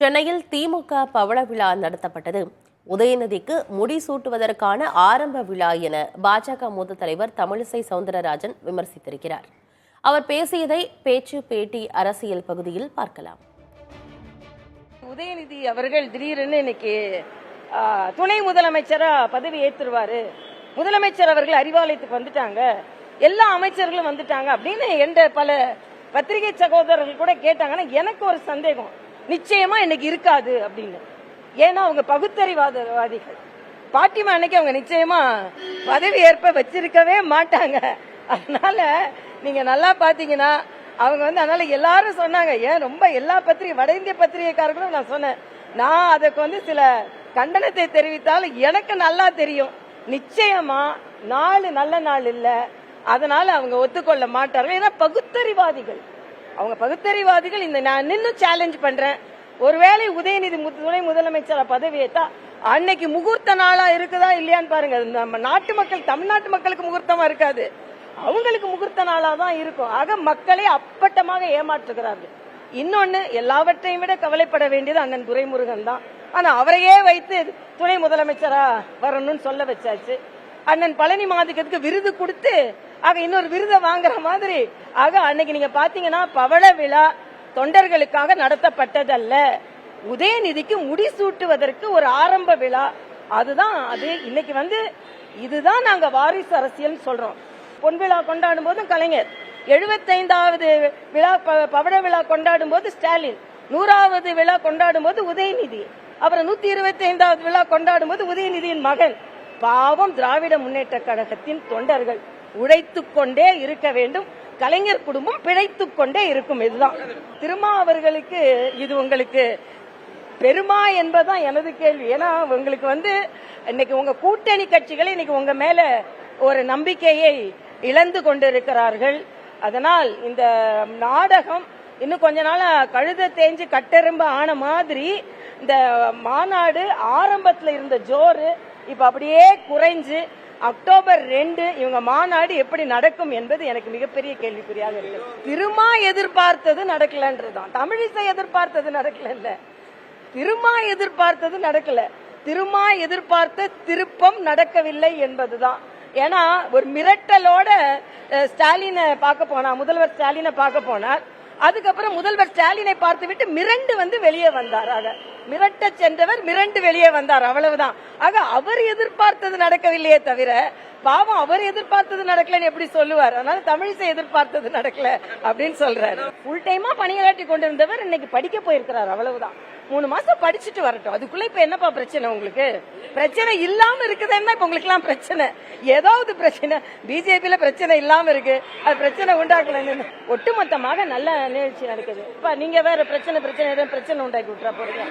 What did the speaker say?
சென்னையில் திமுக பவள விழா நடத்தப்பட்டது. உதயநிதிக்கு முடிசூட்டுவதற்கான ஆரம்ப விழா என பாஜக மூத்த தலைவர் தமிழிசை சவுந்தரராஜன் விமர்சித்திருக்கிறார். அவர் பேசியதை பேச்சு பேட்டி அரசியல் பகுதியில் பார்க்கலாம். உதயநிதி அவர்கள் திடீரென்னு இன்னைக்கு துணை முதலமைச்சரா பதவி ஏற்றுருவாரு, முதலமைச்சர் அவர்கள் அறிவாலயத்துக்கு வந்துட்டாங்க, எல்லா அமைச்சர்களும் வந்துட்டாங்க அப்படின்னு என்ற பல பத்திரிகை சகோதரர்கள் கூட கேட்டாங்கன்னா எனக்கு ஒரு சந்தேகம், நிச்சயமா இன்னைக்கு இருக்காது அப்படின்னு. ஏன்னா அவங்க பகுத்தறிவாதிகள். பாட்டிமா அன்னைக்கு அவங்க நிச்சயமா பதவி ஏற்ப வச்சிருக்கவே மாட்டாங்க. அதனால நீங்க நல்லா பாத்தீங்கன்னா அவங்க அதனால எல்லாரும் சொன்னாங்க, ஏன் ரொம்ப எல்லா பத்திரிகை வட இந்திய பத்திரிகைக்காரர்களும் நான் சொன்னேன், நான் அதுக்கு சில கண்டனத்தை தெரிவித்தாலும் எனக்கு நல்லா தெரியும் நிச்சயமா நாலு நல்ல நாள் இல்ல, அதனால அவங்க ஒத்துக்கொள்ள மாட்டார்கள். ஏன்னா பகுத்தறிவாதிகள், அவங்க பகுத்தறிவாதிகள். இந்த நான் இன்னும் சேலஞ்ச் பண்றேன், ஒருவேளை உதயநிதி துணை முதலமைச்சர் பதவி ஏற்றா அன்னைக்கு முகூர்த்த நாளா இருக்குதா இல்லையான்னு பாருங்க. நம்ம நாட்டு மக்கள், தமிழ்நாட்டு மக்களுக்கு முகூர்த்தமா இருக்காது, அவங்களுக்கு முகூர்த்த நாளா தான் இருக்கும். ஆக மக்களை அப்பட்டமாக ஏமாற்றுகிறார்கள். இன்னொன்னு, எல்லாவற்றையும் விட கவலைப்பட வேண்டியது அண்ணன் துரைமுருகன் தான். ஆனா அவரையே வைத்து துணை முதலமைச்சரா வரணும்னு சொல்ல வச்சாச்சு. அண்ணன் பழனி மாதிகத்துக்கு விருது கொடுத்து ஆக இன்னொரு விருதை வாங்குற மாதிரி. ஆக அன்னைக்கு நீங்க பாத்தீங்கன்னா பவள விழா தொண்டர்களுக்காக நடத்தப்பட்டதல்ல, உதயநிதிக்கு முடிசூட்டுவதற்கு ஒரு ஆரம்ப விழா. அதுதான் அது. இன்னைக்கு இதுதான் நாங்க வாரிசு அரசியல் சொல்றோம். பொன் விழா கொண்டாடும் போதும் கலைஞர், 75வது விழா பவள விழா கொண்டாடும் போது ஸ்டாலின், 100வது விழா கொண்டாடும் போது உதயநிதி, அப்புறம் 125வது விழா கொண்டாடும் போது உதயநிதியின் மகன். பாவம் திராவிட முன்னேற்ற கழகத்தின் தொண்டர்கள் உழைத்துக் கொண்டே இருக்க வேண்டும், கலைஞர் குடும்பம் பிழைத்துக் கொண்டே இருக்கும். இதுதான் திருமா அவர்களுக்கு இது உங்களுக்கு பெருமா என்பதுதான் எனது கேள்வி. ஏன்னா உங்களுக்கு இன்னைக்கு உங்க கூட்டணி கட்சிகளை இன்னைக்கு உங்க மேல ஒரு நம்பிக்கையை இழந்து கொண்டிருக்கிறார்கள். அதனால் இந்த நாடகம் இன்னும் கொஞ்ச நாள் கழுத தேஞ்சு கட்டெரும்பு ஆன மாதிரி இந்த மாநாடு ஆரம்பத்தில் இருந்த ஜோரு இப்ப அப்படியே குறைஞ்சு அக்டோபர் 2 இவங்க மாநாடு எப்படி நடக்கும் என்பது எனக்கு மிகப்பெரிய கேள்விக்குறியாக இருக்கு. திருமா எதிர்பார்த்தது நடக்கலன்றதுதான், தமிழிசை எதிர்பார்த்தது நடக்கல, இல்ல திருமா எதிர்பார்த்தது நடக்கல, திருமா எதிர்பார்த்த திருப்பம் நடக்கவில்லை என்பதுதான். ஏன்னா ஒரு மிரட்டலோட ஸ்டாலினை பார்க்க போனா, முதல்வர் ஸ்டாலினை பார்க்க போனார். அதுக்கப்புறம் முதல்வர் ஸ்டாலினை பார்த்து விட்டு மிரண்டு வெளியே வந்தார். ஆக மிரட்ட சென்றவர் மிரண்டு வெளியே வந்தார், அவ்வளவுதான். ஆக அவர் எதிர்பார்த்தது நடக்கவில்லையே தவிர பாவம் அவர் எதிர்பார்த்தது நடக்கலன்னு எப்படி சொல்லுவார்? அதனால தமிழிசை எதிர்பார்த்தது நடக்கல அப்படின்னு சொல்றாரு. ஃபுல் டைமா பணியாற்றி கொண்டிருந்தவர் இன்னைக்கு படிக்க போயிருக்கிறார், அவ்வளவுதான். 3 மாசம் படிச்சுட்டு வரட்டும். அதுக்குள்ள இப்ப என்னப்பா பிரச்சனை? உங்களுக்கு பிரச்சனை இல்லாம இருக்குதுன்னா இப்ப உங்களுக்கு எல்லாம் பிரச்சனை, ஏதாவது பிரச்சனை பிஜேபியில பிரச்சனை இல்லாம இருக்கு, அது பிரச்சனை உண்டாக்கலன்னு ஒட்டுமொத்தமாக நல்ல நிகழ்ச்சி நடக்குது. இப்ப நீங்க வேற பிரச்சனை உண்டாக்கி விட்டுற போறீங்க.